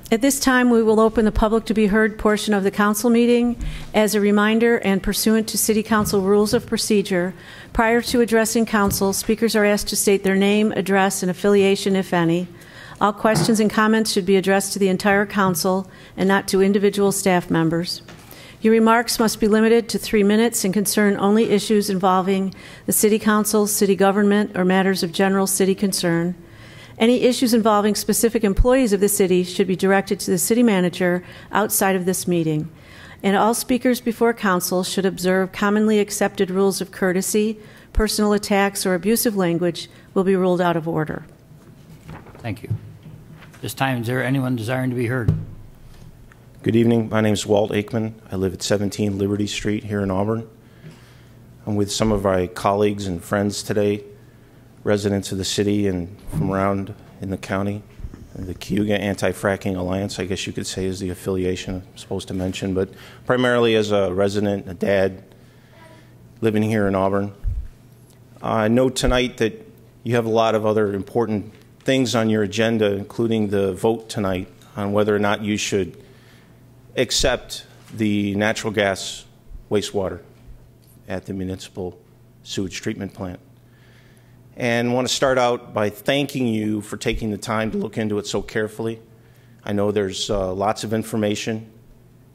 At this time, we will open the public to be heard portion of the council meeting. As a reminder and pursuant to City Council rules of procedure, prior to addressing council, speakers are asked to state their name, address, and affiliation, if any. All questions and comments should be addressed to the entire council and not to individual staff members. Your remarks must be limited to 3 minutes and concern only issues involving the City Council, city government, or matters of general city concern. Any issues involving specific employees of the city should be directed to the city manager outside of this meeting. And all speakers before council should observe commonly accepted rules of courtesy. Personal attacks or abusive language will be ruled out of order. Thank you. This time, is there anyone desiring to be heard? Good evening. My name is Walt Aikman. I live at 17 Liberty Street here in Auburn. I'm with some of my colleagues and friends today, residents of the city and from around in the county. The Cayuga Anti-Fracking Alliance, I guess you could say, is the affiliation I'm supposed to mention, but primarily as a resident, a dad, living here in Auburn. I know tonight that you have a lot of other important things on your agenda, including the vote tonight on whether or not you should accept the natural gas wastewater at the municipal sewage treatment plant. And I want to start out by thanking you for taking the time to look into it so carefully. I know there's lots of information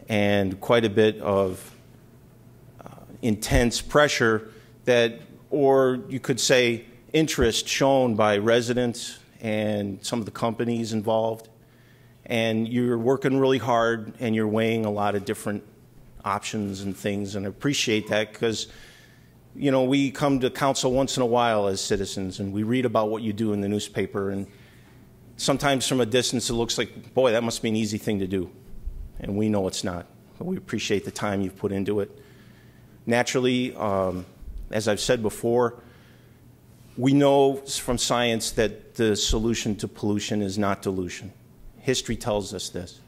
and quite a bit of intense pressure that, or you could say interest shown by residents and some of the companies involved. And you're working really hard and you're weighing a lot of different options and things, and I appreciate that because you know, we come to council once in a while as citizens and we read about what you do in the newspaper, and sometimes from a distance it looks like, boy, that must be an easy thing to do. And we know it's not, but we appreciate the time you've put into it. Naturally, as I've said before, we know from science that the solution to pollution is not dilution. History tells us this.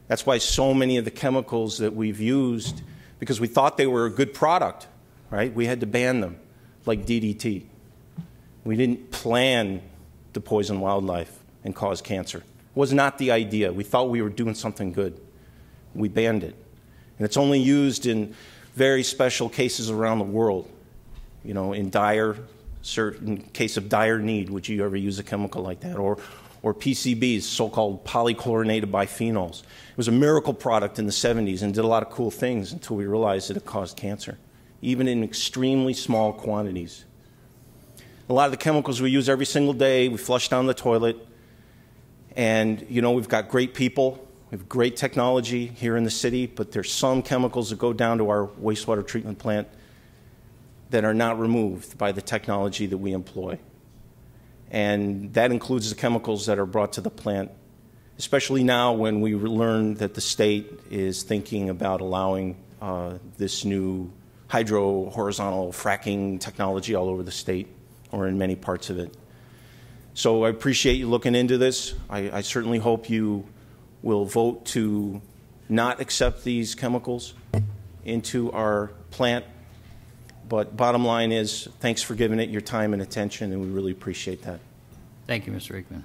That's why so many of the chemicals that we've used, because we thought they were a good product, right? We had to ban them, like DDT. We didn't plan to poison wildlife and cause cancer. It was not the idea. We thought we were doing something good. We banned it. And it's only used in very special cases around the world. You know, in certain case of dire need, would you ever use a chemical like that? Or PCBs, so-called polychlorinated biphenyls. It was a miracle product in the 70s and did a lot of cool things until we realized that it caused cancer, even in extremely small quantities. A lot of the chemicals we use every single day, we flush down the toilet, and you know, we've got great people, we have great technology here in the city, but there's some chemicals that go down to our wastewater treatment plant that are not removed by the technology that we employ. And that includes the chemicals that are brought to the plant, especially now when we learn that the state is thinking about allowing this new horizontal fracking technology all over the state, or in many parts of it. So I appreciate you looking into this. I certainly hope you will vote to not accept these chemicals into our plant. But bottom line is, thanks for giving it your time and attention, and we really appreciate that. Thank you, Mr. Aikman.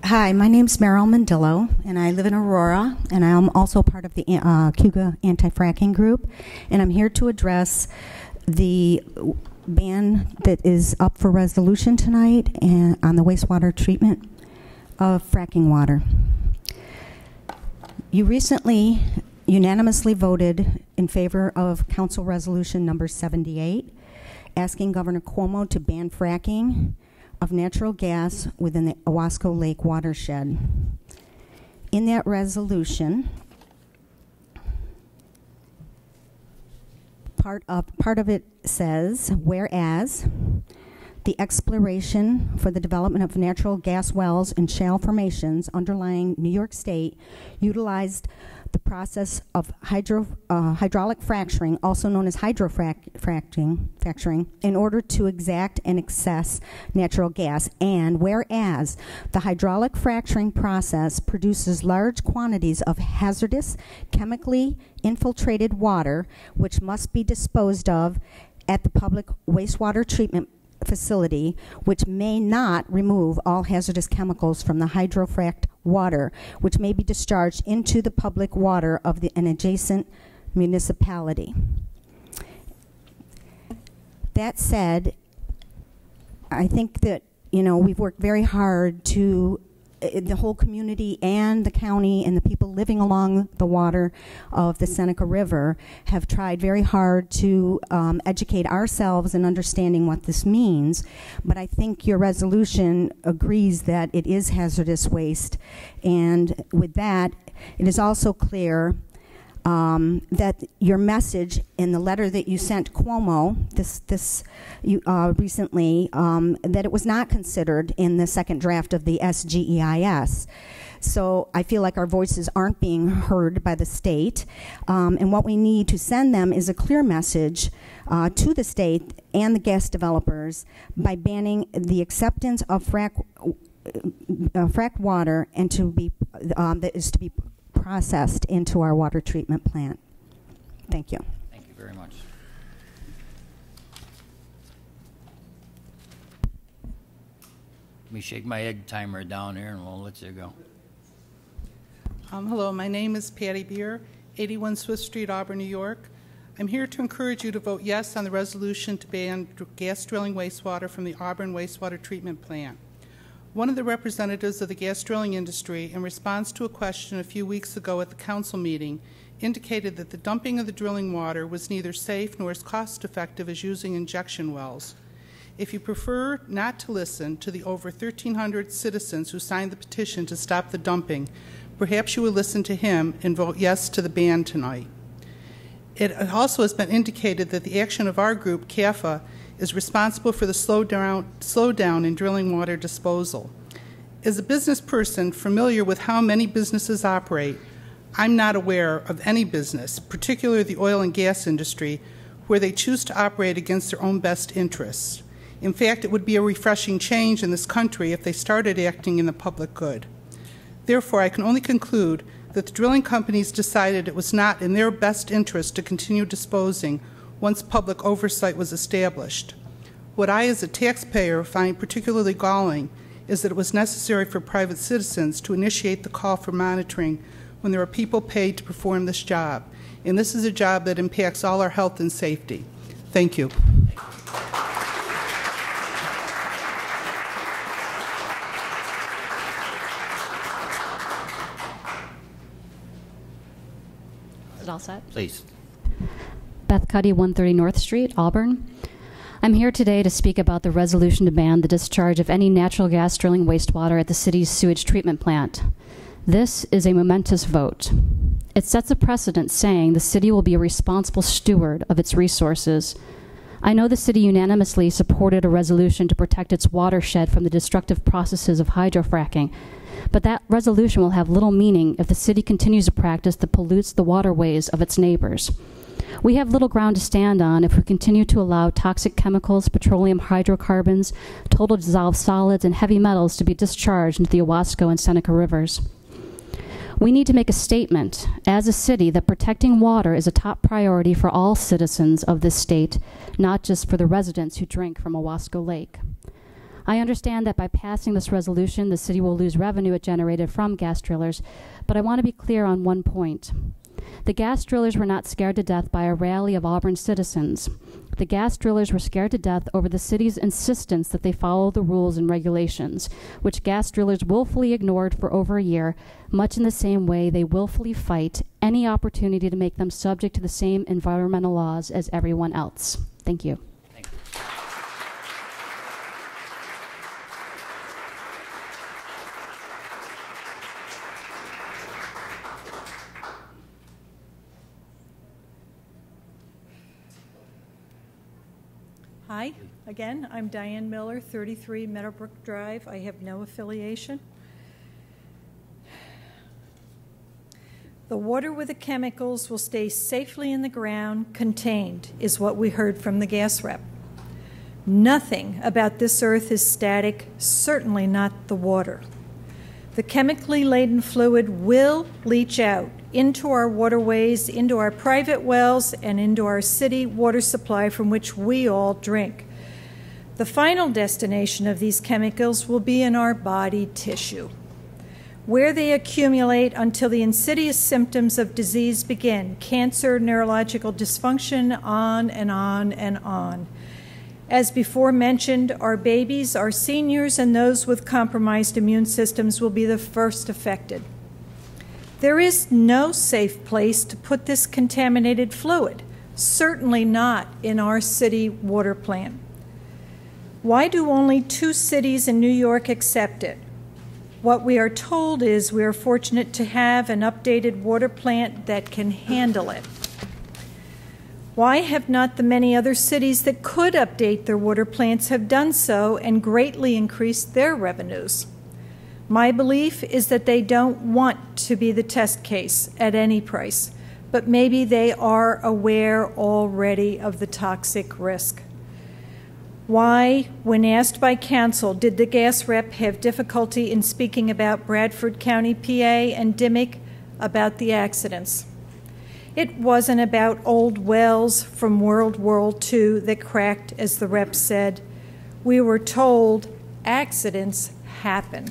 Hi, my name's Meryl Mendillo, and I live in Aurora, and I'm also part of the Cayuga Anti-Fracking Group, and I'm here to address the ban that is up for resolution tonight and on the wastewater treatment of fracking water. You recently unanimously voted in favor of Council Resolution number 78, asking Governor Cuomo to ban fracking of natural gas within the Owasco Lake watershed. In that resolution, part of it says, whereas the exploration for the development of natural gas wells and shale formations underlying New York State utilized the process of hydraulic fracturing, also known as hydrofracturing, in order to extract and access natural gas. And whereas the hydraulic fracturing process produces large quantities of hazardous, chemically infiltrated water, which must be disposed of at the public wastewater treatment facility, which may not remove all hazardous chemicals from the hydrofraced water, which may be discharged into the public water of an adjacent municipality. That said, I think that, we've worked very hard to, the whole community and the county and the people living along the water of the Seneca River have tried very hard to educate ourselves in understanding what this means. But I think your resolution agrees that it is hazardous waste. And with that, it is also clear that your message in the letter that you sent Cuomo recently, that it was not considered in the second draft of the SGEIS. So I feel like our voices aren't being heard by the state, and what we need to send them is a clear message to the state and the gas developers by banning the acceptance of frack water and that is to be processed into our water treatment plant. Thank you. Thank you very much. Let me shake my egg timer down here and we'll let you go. Hello, my name is Patti Beer, 81 Swift Street, Auburn, New York. I'm here to encourage you to vote yes on the resolution to ban gas drilling wastewater from the Auburn wastewater treatment plant. One of the representatives of the gas drilling industry, in response to a question a few weeks ago at the council meeting, indicated that the dumping of the drilling water was neither safe nor as cost-effective as using injection wells. If you prefer not to listen to the over 1,300 citizens who signed the petition to stop the dumping, perhaps you will listen to him and vote yes to the ban tonight. It also has been indicated that the action of our group, CAFA, is responsible for the slowdown in drilling water disposal. As a business person familiar with how many businesses operate, I'm not aware of any business, particularly the oil and gas industry, where they choose to operate against their own best interests. In fact, it would be a refreshing change in this country if they started acting in the public good. Therefore, I can only conclude that the drilling companies decided it was not in their best interest to continue disposing once public oversight was established. What I, as a taxpayer, find particularly galling is that it was necessary for private citizens to initiate the call for monitoring when there are people paid to perform this job. And this is a job that impacts all our health and safety. Thank you. Is it all set? Please. Beth Cuddy, 130 North Street, Auburn. I'm here today to speak about the resolution to ban the discharge of any natural gas drilling wastewater at the city's sewage treatment plant. This is a momentous vote. It sets a precedent saying the city will be a responsible steward of its resources. I know the city unanimously supported a resolution to protect its watershed from the destructive processes of hydrofracking, but that resolution will have little meaning if the city continues a practice that pollutes the waterways of its neighbors. We have little ground to stand on if we continue to allow toxic chemicals, petroleum hydrocarbons, total dissolved solids, and heavy metals to be discharged into the Owasco and Seneca rivers. We need to make a statement as a city that protecting water is a top priority for all citizens of this state, not just for the residents who drink from Owasco Lake. I understand that by passing this resolution, the city will lose revenue it generated from gas drillers, but I want to be clear on one point. The gas drillers were not scared to death by a rally of Auburn citizens. The gas drillers were scared to death over the city's insistence that they follow the rules and regulations, which gas drillers willfully ignored for over a year, much in the same way they willfully fight any opportunity to make them subject to the same environmental laws as everyone else. Thank you. Hi, again, I'm Diane Miller, 33 Meadowbrook Drive. I have no affiliation. The water with the chemicals will stay safely in the ground, contained, is what we heard from the gas rep. Nothing about this earth is static, certainly not the water. The chemically laden fluid will leach out into our waterways, into our private wells, and into our city water supply from which we all drink. The final destination of these chemicals will be in our body tissue, where they accumulate until the insidious symptoms of disease begin: cancer, neurological dysfunction, on and on and on. As before mentioned, our babies, our seniors, and those with compromised immune systems will be the first affected. There is no safe place to put this contaminated fluid, certainly not in our city water plant. Why do only 2 cities in New York accept it? What we are told is we are fortunate to have an updated water plant that can handle it. Why have not the many other cities that could update their water plants have done so and greatly increased their revenues? My belief is that they don't want to be the test case at any price, but maybe they are aware already of the toxic risk. Why, when asked by council, did the gas rep have difficulty in speaking about Bradford County, PA, and Dimmick about the accidents? It wasn't about old wells from World War II that cracked, as the rep said. We were told accidents happen.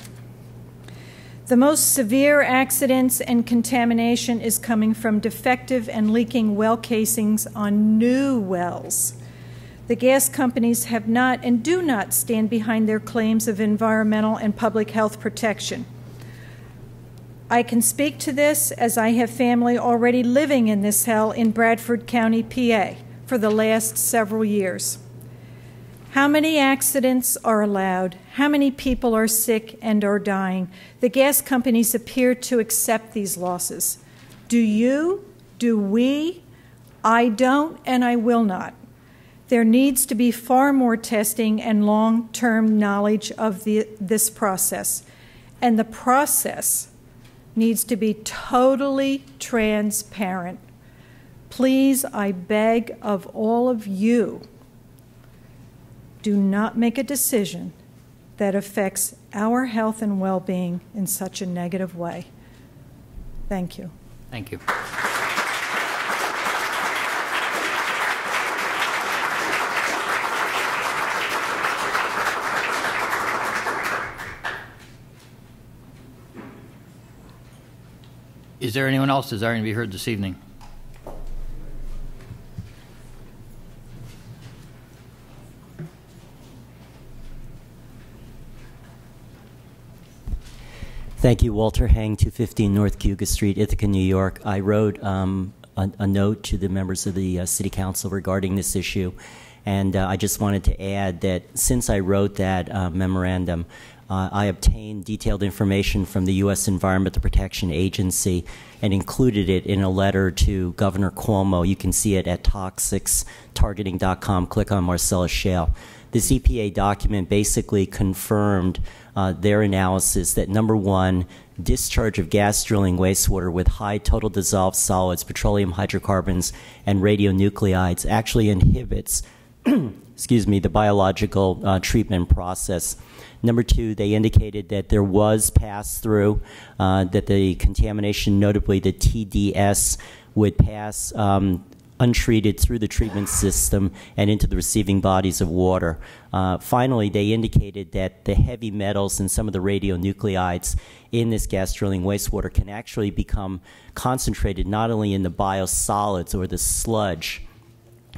The most severe accidents and contamination is coming from defective and leaking well casings on new wells. The gas companies have not and do not stand behind their claims of environmental and public health protection. I can speak to this as I have family already living in this hell in Bradford County, PA, for the last several years. How many accidents are allowed? How many people are sick and are dying? The gas companies appear to accept these losses. Do you? Do we? I don't, and I will not. There needs to be far more testing and long-term knowledge of this process. And the process needs to be totally transparent. Please, I beg of all of you, do not make a decision that affects our health and well-being in such a negative way. Thank you. Thank you. Is there anyone else desiring to be heard this evening? Thank you, Walter Hang, 215 North Cuga Street, Ithaca, New York. I wrote a note to the members of the City Council regarding this issue, and I just wanted to add that since I wrote that memorandum, I obtained detailed information from the U.S. Environmental Protection Agency and included it in a letter to Governor Cuomo. You can see it at toxicstargeting.com. Click on Marcellus Shale. This EPA document basically confirmed their analysis that, number one, discharge of gas drilling wastewater with high total dissolved solids, petroleum hydrocarbons, and radionuclides actually inhibits excuse me, the biological treatment process. Number two, they indicated that there was pass-through, that the contamination, notably the TDS, would pass untreated through the treatment system and into the receiving bodies of water. Finally, they indicated that the heavy metals and some of the radionuclides in this gas drilling wastewater can actually become concentrated not only in the biosolids or the sludge,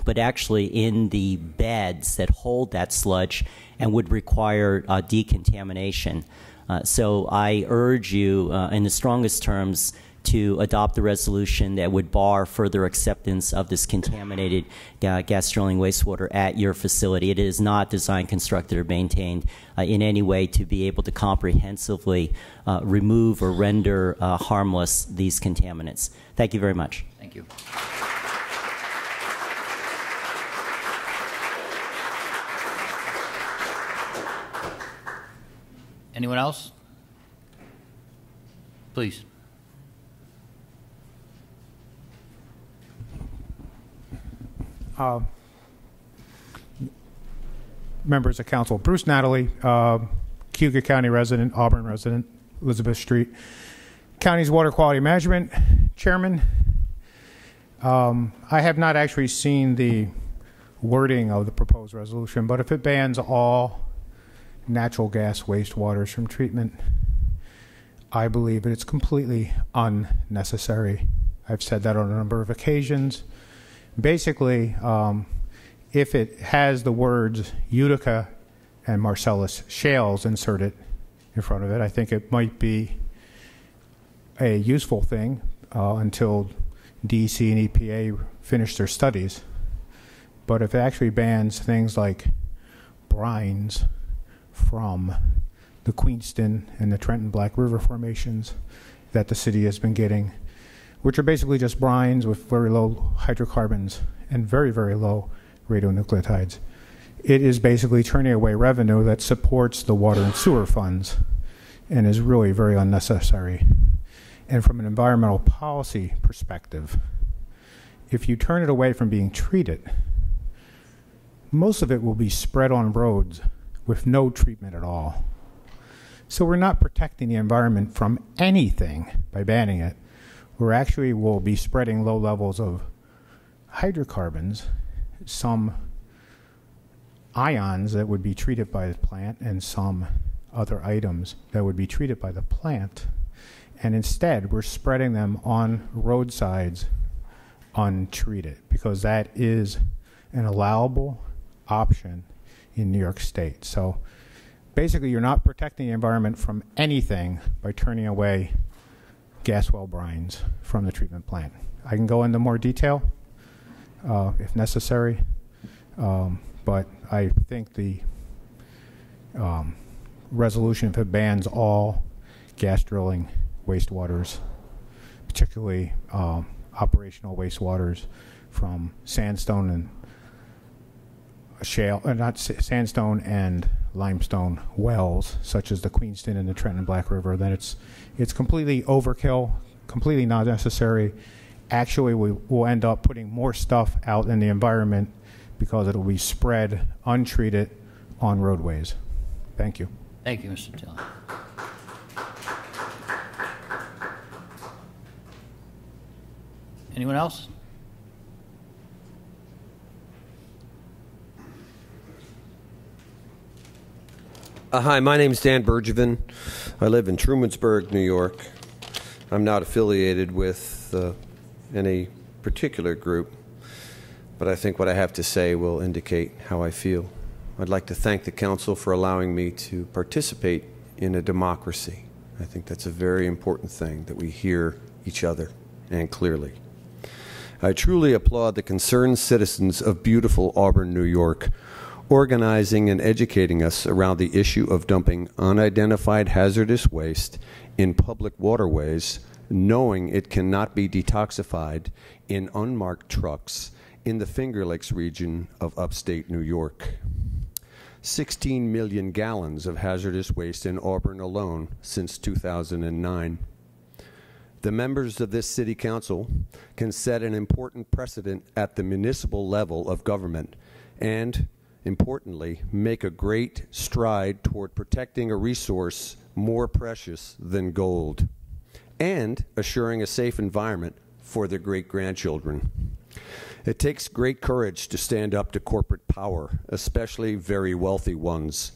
but actually in the beds that hold that sludge and would require decontamination. So I urge you in the strongest terms to adopt the resolution that would bar further acceptance of this contaminated gas drilling wastewater at your facility. It is not designed, constructed, or maintained in any way to be able to comprehensively remove or render harmless these contaminants. Thank you very much. Thank you. Anyone else? Please. Members of council, Bruce Natalie, Cuga County resident, Auburn resident, Elizabeth Street, County's Water Quality Management Chairman. I have not actually seen the wording of the proposed resolution, but if it bans all natural gas wastewaters from treatment, I believe that it's completely unnecessary. I've said that on a number of occasions. Basically, if it has the words Utica and Marcellus shales inserted in front of it, I think it might be a useful thing until DEC and EPA finish their studies. But if it actually bans things like brines from the Queenston and the Trenton Black River formations that the city has been getting, which are basically just brines with very low hydrocarbons and very, very low radionuclides, it is basically turning away revenue that supports the water and sewer funds and is really very unnecessary. And from an environmental policy perspective, if you turn it away from being treated, most of it will be spread on roads with no treatment at all. So we're not protecting the environment from anything by banning it. We're actually will be spreading low levels of hydrocarbons, some ions that would be treated by the plant, and some other items that would be treated by the plant. And instead, we're spreading them on roadsides untreated, because that is an allowable option in New York State. So basically, you're not protecting the environment from anything by turning away gas well brines from the treatment plant. I can go into more detail if necessary, but I think the resolution, if it bans all gas drilling wastewaters, particularly operational wastewaters from sandstone and shale, not sandstone and limestone wells, such as the Queenston and the Trenton Black River, then it's completely overkill, completely not necessary. Actually, we will end up putting more stuff out in the environment because it will be spread untreated on roadways. Thank you. Thank you, Mr. Tilley. Anyone else? Hi, my name is Dan Bergevin. I live in Trumansburg, New York. I'm not affiliated with any particular group, but I think what I have to say will indicate how I feel. I'd like to thank the council for allowing me to participate in a democracy. I think that's a very important thing, that we hear each other and clearly. I truly applaud the concerned citizens of beautiful Auburn, New York, organizing and educating us around the issue of dumping unidentified hazardous waste in public waterways, knowing it cannot be detoxified in unmarked trucks in the Finger Lakes region of upstate New York. 16 million gallons of hazardous waste in Auburn alone since 2009. The members of this city council can set an important precedent at the municipal level of government and, importantly, make a great stride toward protecting a resource more precious than gold and assuring a safe environment for their great-grandchildren. It takes great courage to stand up to corporate power, especially very wealthy ones.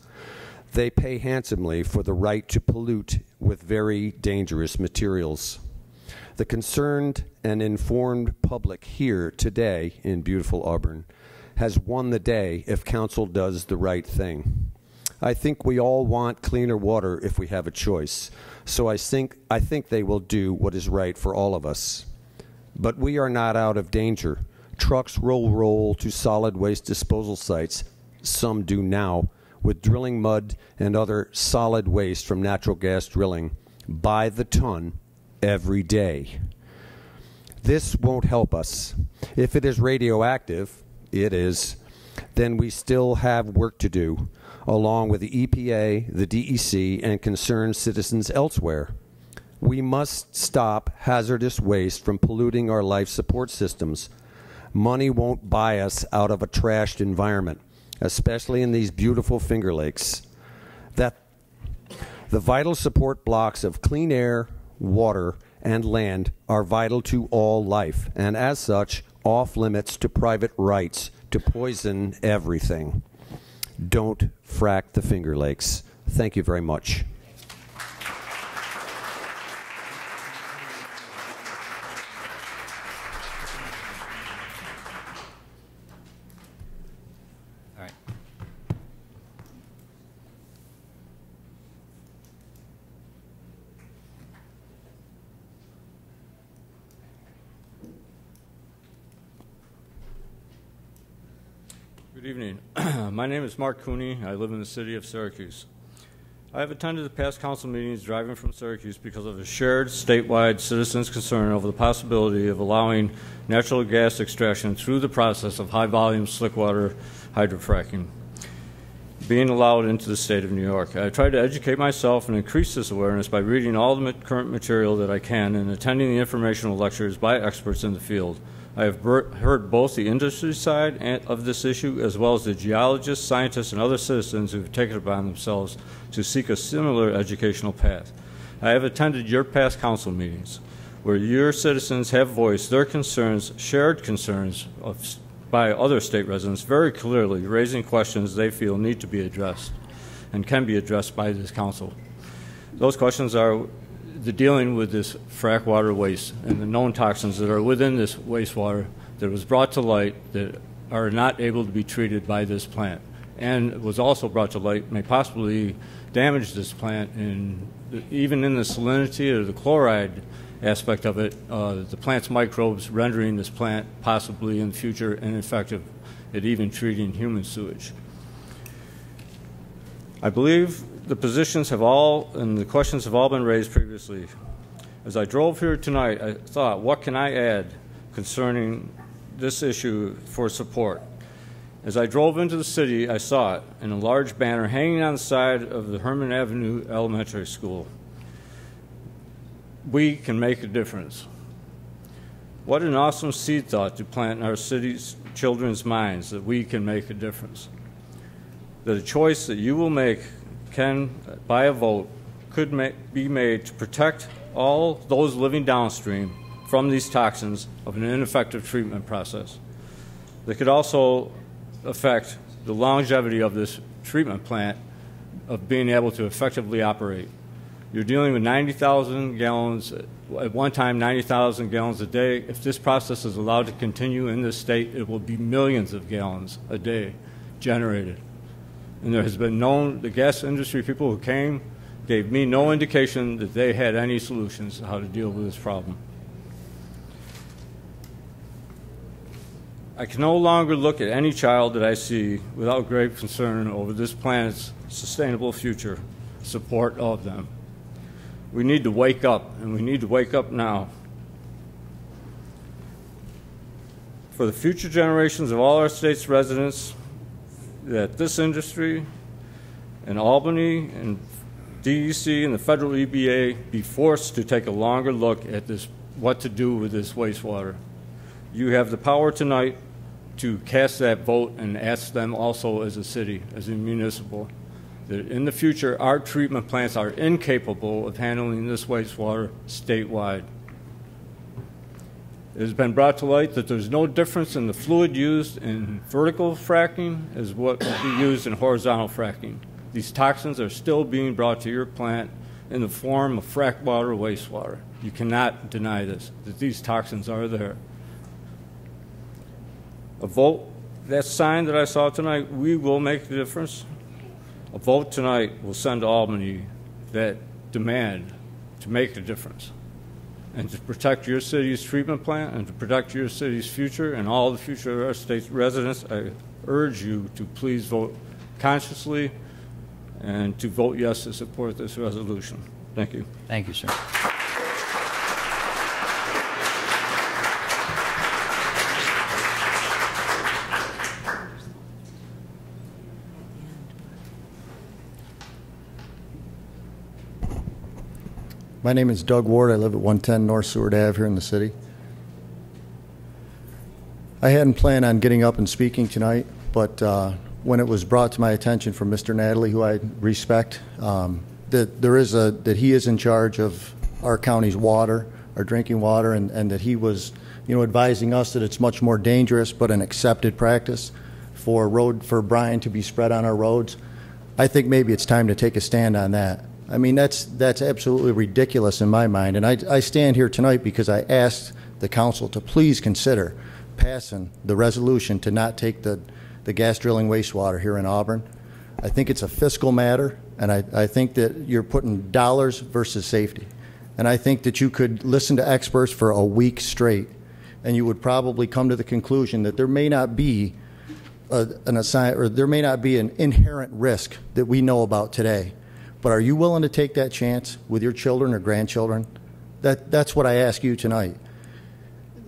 They pay handsomely for the right to pollute with very dangerous materials. The concerned and informed public here today in beautiful Auburn has won the day if council does the right thing. I think we all want cleaner water if we have a choice, so I think they will do what is right for all of us. But we are not out of danger. Trucks roll to solid waste disposal sites, some do now, with drilling mud and other solid waste from natural gas drilling by the ton every day. This won't help us. If it is radioactive, it is, then we still have work to do, along with the EPA, the DEC, and concerned citizens elsewhere. We must stop hazardous waste from polluting our life support systems. Money won't buy us out of a trashed environment, especially in these beautiful Finger Lakes. That the vital support blocks of clean air, water, and land are vital to all life, and as such, off limits to private rights to poison everything. Don't frack the Finger Lakes. Thank you very much. All right. Good evening. My name is Mark Cooney. I live in the city of Syracuse. I have attended the past council meetings driving from Syracuse because of a shared statewide citizens' concern over the possibility of allowing natural gas extraction through the process of high-volume slickwater hydrofracking being allowed into the state of New York. I try to educate myself and increase this awareness by reading all the current material that I can and attending the informational lectures by experts in the field. I have heard both the industry side of this issue as well as the geologists, scientists, and other citizens who have taken it upon themselves to seek a similar educational path. I have attended your past council meetings where your citizens have voiced their concerns, shared concerns by other state residents very clearly, raising questions they feel need to be addressed and can be addressed by this council. Those questions are the dealing with this frack water waste and the known toxins that are within this wastewater that was brought to light that are not able to be treated by this plant, and was also brought to light may possibly damage this plant, and even in the salinity or the chloride aspect of it, the plant's microbes rendering this plant possibly in the future ineffective at even treating human sewage. I believe the positions have all, and the questions have all been raised previously. As I drove here tonight, I thought, what can I add concerning this issue for support? As I drove into the city, I saw it in a large banner hanging on the side of the Herman Avenue Elementary School. We can make a difference. What an awesome seed thought to plant in our city's children's minds, that we can make a difference. That a choice that you will make can, by a vote, could be made to protect all those living downstream from these toxins of an ineffective treatment process. That could also affect the longevity of this treatment plant of being able to effectively operate. You're dealing with 90,000 gallons, at one time 90,000 gallons a day. If this process is allowed to continue in this state, it will be millions of gallons a day generated. And there has been the gas industry people who came gave me no indication that they had any solutions to how to deal with this problem. I can no longer look at any child that I see without grave concern over this planet's sustainable future, support of them. We need to wake up, and we need to wake up now. For the future generations of all our state's residents, that this industry and Albany and DEC and the federal EPA be forced to take a longer look at this, what to do with this wastewater. You have the power tonight to cast that vote and ask them also as a city, as a municipal, that in the future our treatment plants are incapable of handling this wastewater statewide. It has been brought to light that there's no difference in the fluid used in vertical fracking as what will be used in horizontal fracking. These toxins are still being brought to your plant in the form of frack water or wastewater. You cannot deny this, that these toxins are there. A vote, that sign that I saw tonight, we will make the difference. A vote tonight will send Albany that demand to make a difference and to protect your city's treatment plant and to protect your city's future and all the future of our state's residents. I urge you to please vote consciously and to vote yes to support this resolution. Thank you. Thank you, sir. My name is Doug Ward. I live at 110 North Seward Ave here in the city. I hadn't planned on getting up and speaking tonight, but when it was brought to my attention from Mr. Natalie, who I respect, that he is in charge of our county's water, our drinking water, and that he was advising us that it's much more dangerous but an accepted practice for brine to be spread on our roads. I think maybe it's time to take a stand on that. I mean, that's absolutely ridiculous in my mind. And I stand here tonight because I asked the council to please consider passing the resolution to not take the gas drilling wastewater here in Auburn. I think it's a fiscal matter, and I think that you're putting dollars versus safety. And I think that you could listen to experts for a week straight, and you would probably come to the conclusion that there may not be there may not be an inherent risk that we know about today. But are you willing to take that chance with your children or grandchildren? That's what I ask you tonight.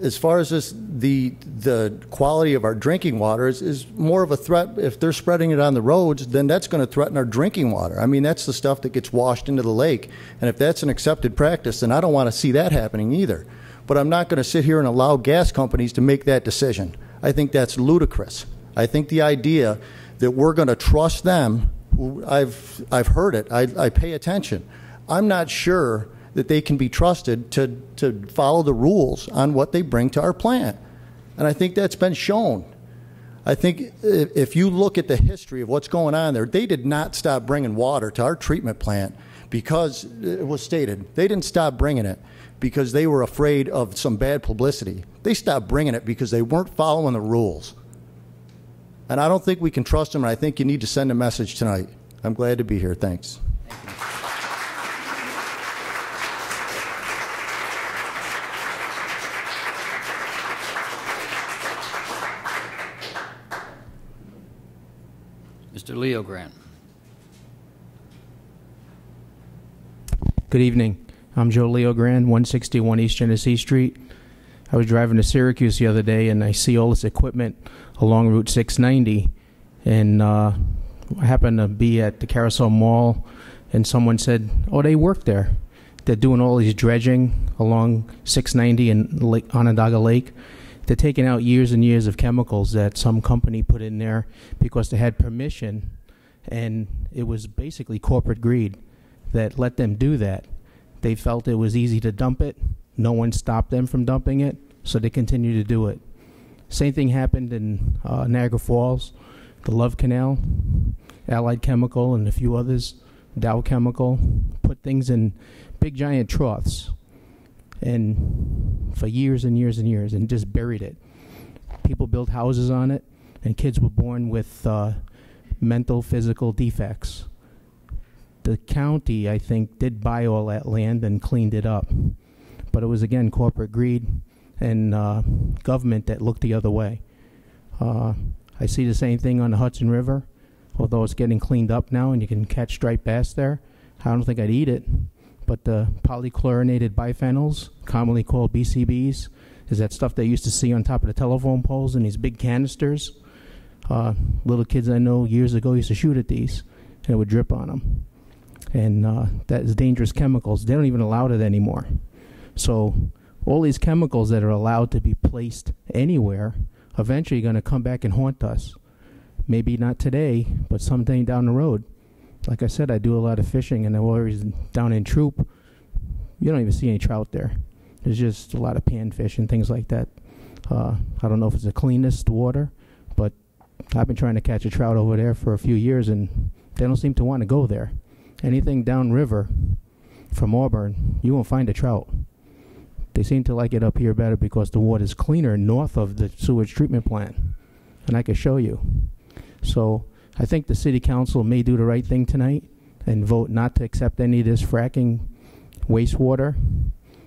As far as the quality of our drinking water is more of a threat. If they're spreading it on the roads, then that's going to threaten our drinking water. I mean, that's the stuff that gets washed into the lake. And if that's an accepted practice, then I don't want to see that happening either. But I'm not going to sit here and allow gas companies to make that decision. I think that's ludicrous. I think the idea that we're going to trust them, I've heard it. I pay attention. I'm not sure that they can be trusted to follow the rules on what they bring to our plant. And I think that's been shown. I think if you look at the history of what's going on there, they did not stop bringing water to our treatment plant because it was stated. They didn't stop bringing it because they were afraid of some bad publicity. They stopped bringing it because they weren't following the rules. And I don't think we can trust them, and I think you need to send a message tonight. I'm glad to be here. Thanks. Mr. Leo Grant. Good evening. I'm Jolie Oh, 161 East Genesee Street. I was driving to Syracuse the other day, and I see all this equipment along Route 690, and I happened to be at the Carousel Mall, and someone said, oh, they work there. They're doing all these dredging along 690 and Lake Onondaga Lake. They're taking out years and years of chemicals that some company put in there because they had permission, and it was basically corporate greed that let them do that. They felt it was easy to dump it. No one stopped them from dumping it, so they continued to do it. Same thing happened in Niagara Falls, the Love Canal, Allied Chemical, and a few others, Dow Chemical, put things in big giant troughs and for years and years and years and just buried it. People built houses on it, and kids were born with mental, physical defects. The county, I think, did buy all that land and cleaned it up. But it was, again, corporate greed and government that looked the other way. I see the same thing on the Hudson River, although it's getting cleaned up now and you can catch striped bass there. I don't think I'd eat it. But the polychlorinated biphenyls, commonly called BCBs, is that stuff they used to see on top of the telephone poles in these big canisters. Little kids I know years ago used to shoot at these, and it would drip on them. And that is dangerous chemicals. They don't even allow it anymore. So all these chemicals that are allowed to be placed anywhere eventually going to come back and haunt us. Maybe not today, but sometime down the road. Like I said, I do a lot of fishing, and I'm always down in Troop. You don't even see any trout there. There's just a lot of panfish and things like that. I don't know if it's the cleanest water, but I've been trying to catch a trout over there for a few years, and they don't seem to want to go there. Anything downriver from Auburn, you won't find a trout. They seem to like it up here better because the water's cleaner north of the sewage treatment plant, and I can show you. So I think the city council may do the right thing tonight and vote not to accept any of this fracking wastewater.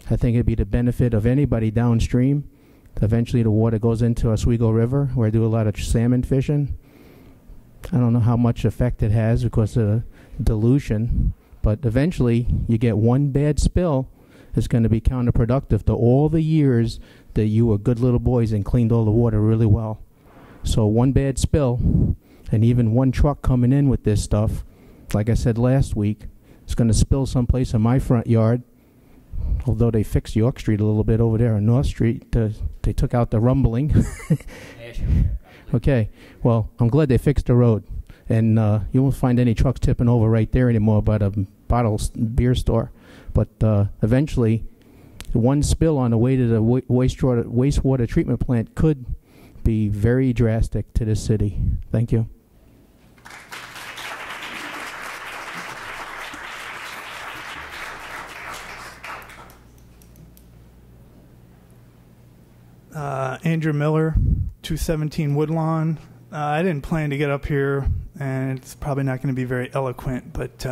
I think it'd be the benefit of anybody downstream. Eventually the water goes into Oswego River, where I do a lot of salmon fishing. I don't know how much effect it has because of the dilution, but eventually you get one bad spill. It's going to be counterproductive to all the years that you were good little boys and cleaned all the water really well. So one bad spill, and even one truck coming in with this stuff, like I said last week, it's going to spill someplace in my front yard. Although they fixed York Street a little bit over there on North Street, they took out the rumbling. Okay, well, I'm glad they fixed the road. And you won't find any trucks tipping over right there anymore by the bottle beer store. But eventually, one spill on the way to the wastewater treatment plant could be very drastic to this city. Thank you. Andrew Miller, 217 Woodlawn. I didn't plan to get up here, and it's probably not going to be very eloquent, but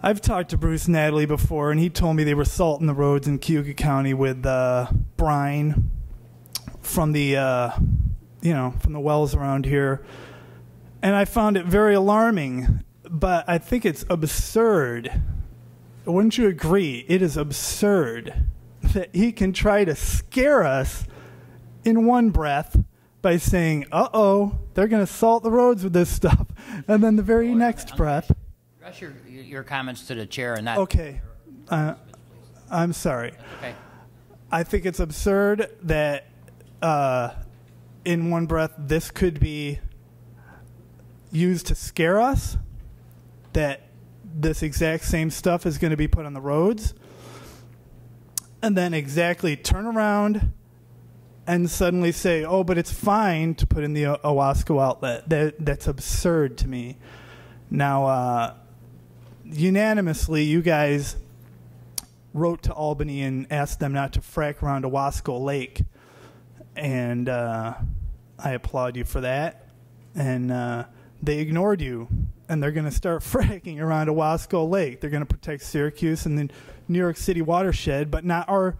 I've talked to Bruce Natalie before, and he told me they were salting the roads in Cayuga County with brine from the from the wells around here, and I found it very alarming. But I think it's absurd. Wouldn't you agree? It is absurd that he can try to scare us in one breath by saying, uh-oh, they're going to salt the roads with this stuff, and then the very next breath. Address your comments to the chair and not... Okay. I'm sorry. Okay. I think it's absurd that in one breath this could be used to scare us, that this exact same stuff is going to be put on the roads, and then exactly turn around and suddenly say, oh, but it's fine to put in the Owasco outlet. That's absurd to me. Now, unanimously, you guys wrote to Albany and asked them not to frack around Owasco Lake. And I applaud you for that. And they ignored you. And they're going to start fracking around Owasco Lake. They're going to protect Syracuse and the New York City watershed, but not our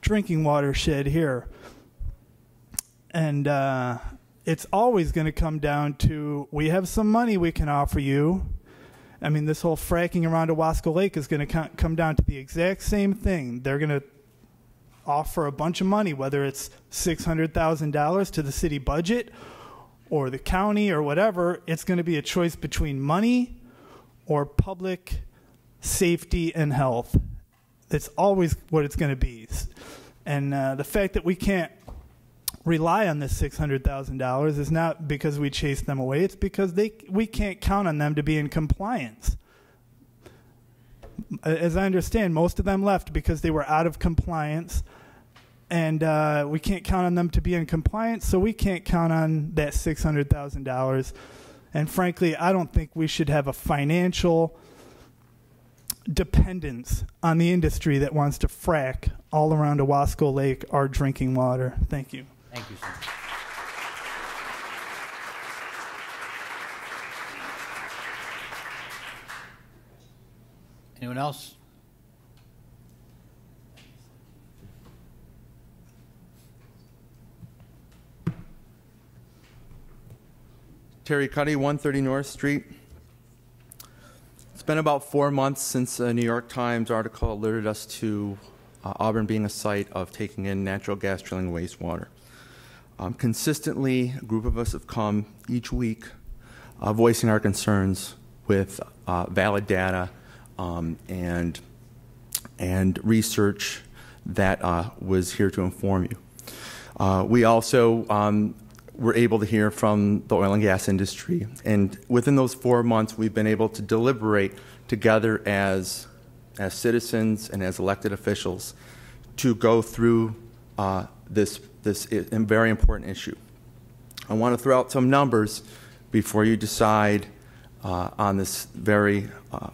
drinking watershed here. And it's always going to come down to, we have some money we can offer you. I mean, this whole fracking around Owasco Lake is going to come down to the exact same thing. They're going to offer a bunch of money, whether it's $600,000 to the city budget or the county or whatever. It's going to be a choice between money or public safety and health. It's always what it's going to be. And the fact that we can't rely on this $600,000 is not because we chase them away. It's because we can't count on them to be in compliance. As I understand, most of them left because they were out of compliance, and we can't count on them to be in compliance, so we can't count on that $600,000. And frankly, I don't think we should have a financial dependence on the industry that wants to frack all around Owasco Lake our drinking water. Thank you. Thank you, sir. Anyone else? Terry Cuddy, 130 North Street. It's been about 4 months since a New York Times article alerted us to Auburn being a site of taking in natural gas drilling wastewater. Consistently, a group of us have come each week voicing our concerns with valid data and research that was here to inform you. We also were able to hear from the oil and gas industry, and within those 4 months we've been able to deliberate together as citizens and as elected officials to go through this very important issue. I want to throw out some numbers before you decide on this very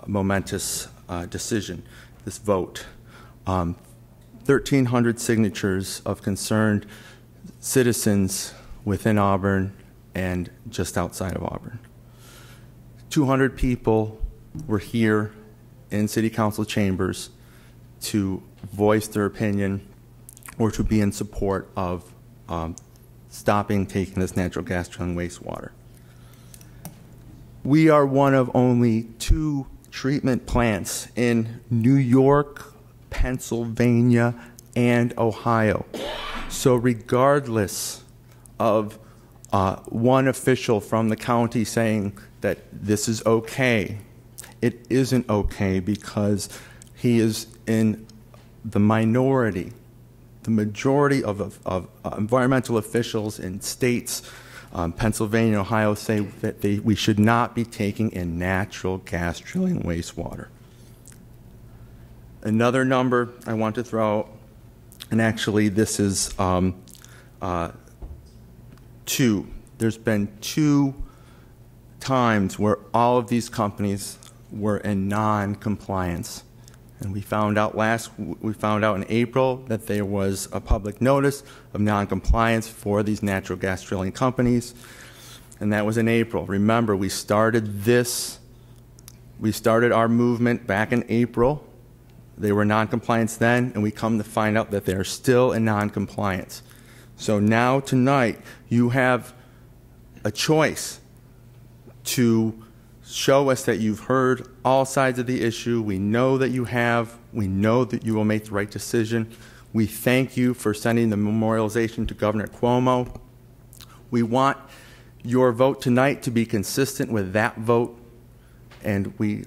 momentous decision, this vote. 1,300 signatures of concerned citizens within Auburn and just outside of Auburn. 200 people were here in City Council chambers to voice their opinion or to be in support of stopping taking this natural gas drilling wastewater. We are one of only 2 treatment plants in New York, Pennsylvania, and Ohio. So regardless of one official from the county saying that this is okay, it isn't okay because he is in the minority. The majority of environmental officials in states, Pennsylvania and Ohio, say that we should not be taking in natural gas drilling wastewater. Another number I want to throw out, and actually this is two. There's been 2 times where all of these companies were in non-compliance. And we found out in April that there was a public notice of non-compliance for these natural gas drilling companies, and that was in April. Remember, we started our movement back in April. They were non-compliance then, and we come to find out that they are still in non-compliance. So now tonight, you have a choice to show us that you've heard all sides of the issue. We know that you have. We know that you will make the right decision. We thank you for sending the memorialization to Governor Cuomo. We want your vote tonight to be consistent with that vote, and we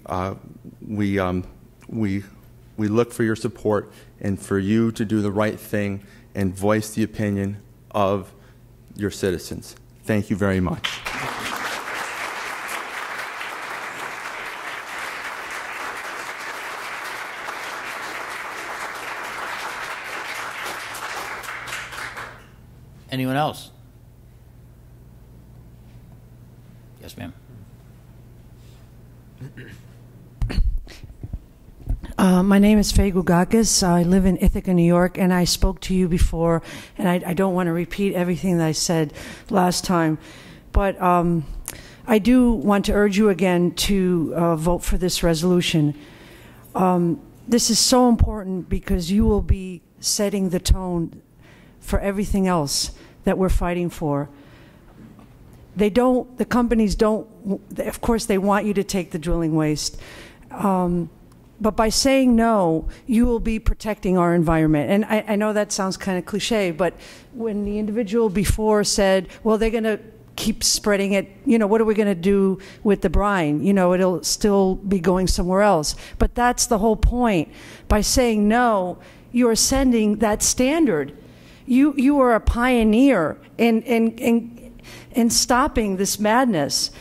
look for your support and for you to do the right thing and voice the opinion of your citizens. Thank you very much. Anyone else? Yes, ma'am. My name is Faye Goguen. I live in Ithaca, New York, and I spoke to you before, and I don't want to repeat everything that I said last time, but I do want to urge you again to vote for this resolution. This is so important because you will be setting the tone for everything else that we're fighting for. The companies don't, of course they want you to take the drilling waste, but by saying no, you will be protecting our environment. And I know that sounds kind of cliche, but when the individual before said, well, they're going to keep spreading it, what are we going to do with the brine? It'll still be going somewhere else. But that's the whole point. By saying no, you are sending that standard. You are a pioneer in stopping this madness.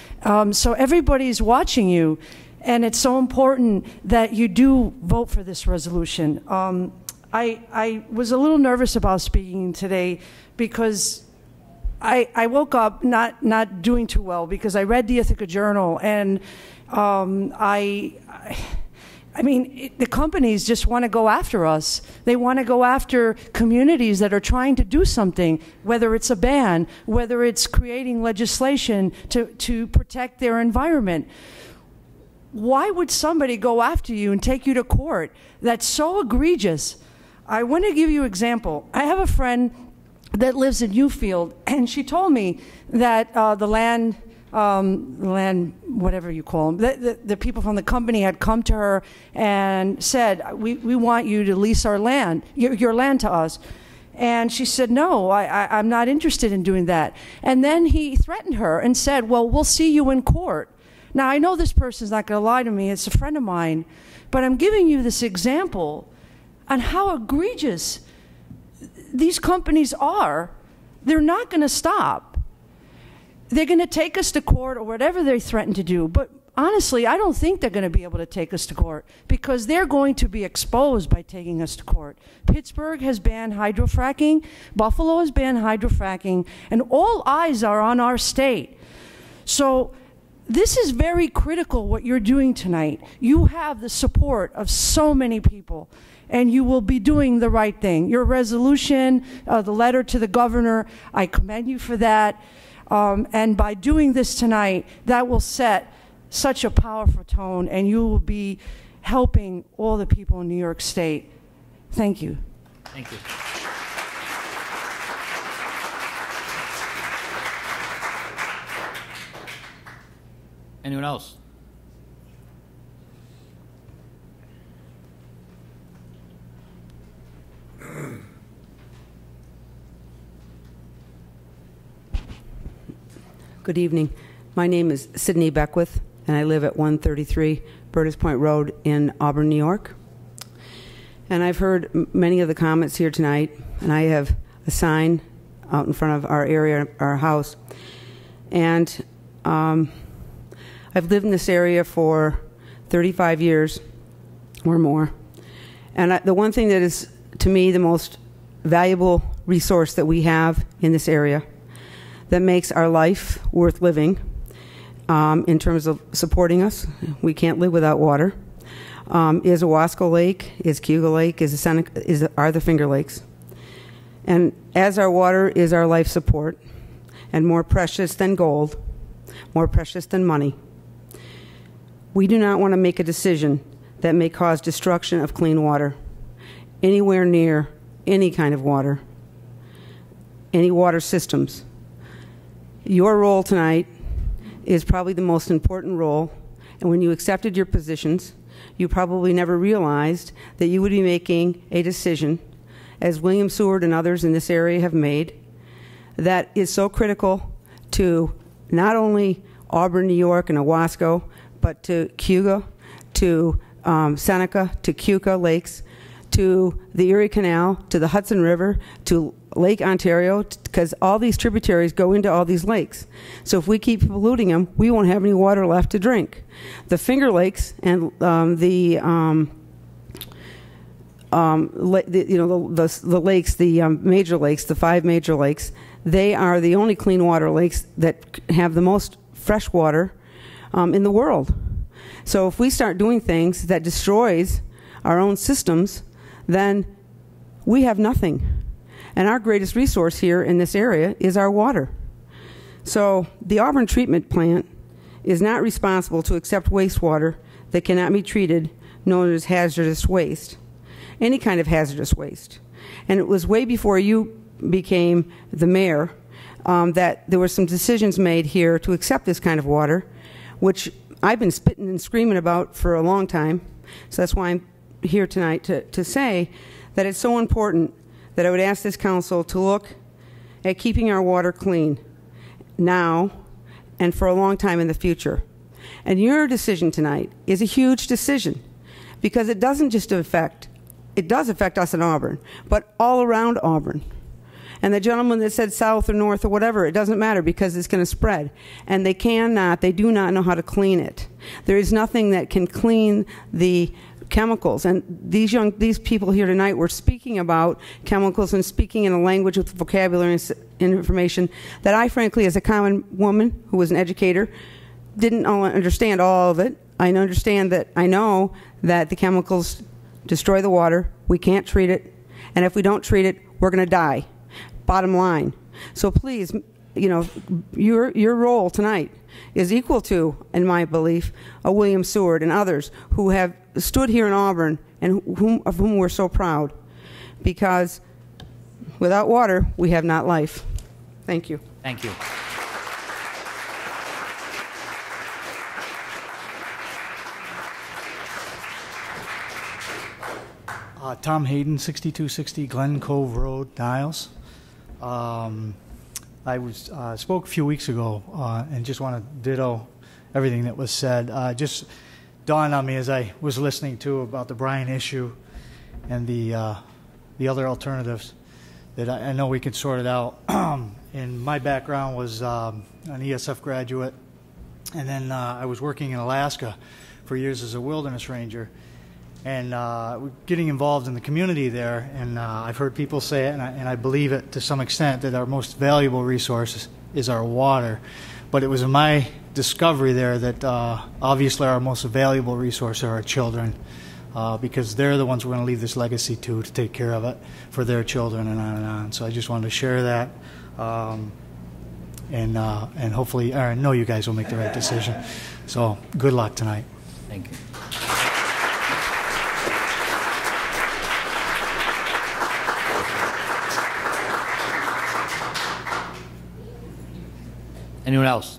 So everybody's watching you, and it's so important that you do vote for this resolution. I was a little nervous about speaking today because I woke up not doing too well because I read the Ithaca Journal, and I mean, the companies just want to go after us. They want to go after communities that are trying to do something, whether it's a ban, whether it's creating legislation to protect their environment. Why would somebody go after you and take you to court? That's so egregious. I want to give you an example. I have a friend that lives in Newfield, and she told me that the land, whatever you call them, the people from the company had come to her and said, we want you to lease our land, your land to us. And she said, no, I'm not interested in doing that. And then he threatened her and said, well, we'll see you in court. Now, I know this person's not going to lie to me. It's a friend of mine. But I'm giving you this example on how egregious these companies are. They're not going to stop. They're going to take us to court or whatever they threaten to do. But honestly, I don't think they're going to be able to take us to court because they're going to be exposed by taking us to court. Pittsburgh has banned hydrofracking. Buffalo has banned hydrofracking. And all eyes are on our state. So this is very critical what you're doing tonight. You have the support of so many people, and you will be doing the right thing. Your resolution, the letter to the governor, I commend you for that. And by doing this tonight, that will set such a powerful tone, and you will be helping all the people in New York State. Thank you. Thank you. Anyone else? Good evening. My name is Sydney Beckwith, and I live at 133 Burtis Point Road in Auburn, New York. And I've heard many of the comments here tonight, and I have a sign out in front of our area, our house. And I've lived in this area for 35 years or more. And the one thing that is, to me, the most valuable resource that we have in this area that makes our life worth living in terms of supporting us, we can't live without water, is Owasco Lake, is Cayuga Lake, are the Finger Lakes. And as our water is our life support, and more precious than gold, more precious than money, we do not want to make a decision that may cause destruction of clean water anywhere near any kind of water, any water systems. Your role tonight is probably the most important role, and when you accepted your positions, you probably never realized that you would be making a decision, as William Seward and others in this area have made, that is so critical to not only Auburn, New York, and Owasco, but to Cayuga, to Seneca, to Cayuga Lakes, to the Erie Canal, to the Hudson River, to Lake Ontario, because all these tributaries go into all these lakes. So if we keep polluting them, we won't have any water left to drink. The Finger Lakes and the lakes, the major lakes, the 5 major lakes, they are the only clean water lakes that have the most fresh water in the world. So if we start doing things that destroys our own systems, then we have nothing. And our greatest resource here in this area is our water. So the Auburn treatment plant is not responsible to accept wastewater that cannot be treated, known as hazardous waste, any kind of hazardous waste. And it was way before you became the mayor that there were some decisions made here to accept this kind of water, which I've been spitting and screaming about for a long time. So that's why I'm here tonight to say that it's so important that I would ask this council to look at keeping our water clean now and for a long time in the future. And your decision tonight is a huge decision, because it doesn't just affect, it does affect us in Auburn, but all around Auburn. And the gentleman that said south or north or whatever, it doesn't matter, because it's going to spread. And they do not know how to clean it. There is nothing that can clean the chemicals. And these people here tonight were speaking about chemicals and speaking in a language with vocabulary and information that I, frankly, as a common woman who was an educator, didn't understand all of it. I know that the chemicals destroy the water. We can't treat it. And if we don't treat it, we're going to die. Bottom line. So please, your role tonight is equal to, in my belief, a William Seward and others who have stood here in Auburn and of whom we're so proud, because without water, we have not life. Thank you. Thank you. Tom Hayden, 6260 Glen Cove Road, Niles. I spoke a few weeks ago and just want to ditto everything that was said. Just dawned on me as I was listening to about the Bryan issue and the other alternatives that I know we can sort it out. And my background was an ESF graduate, and then I was working in Alaska for years as a wilderness ranger. And getting involved in the community there, and I've heard people say it, and I believe it to some extent, that our most valuable resource is our water. But it was my discovery there that obviously our most valuable resource are our children, because they're the ones we're going to leave this legacy to take care of it for their children, and on and on. So I just wanted to share that, and hopefully, I know you guys will make the right decision. So good luck tonight. Thank you. Anyone else?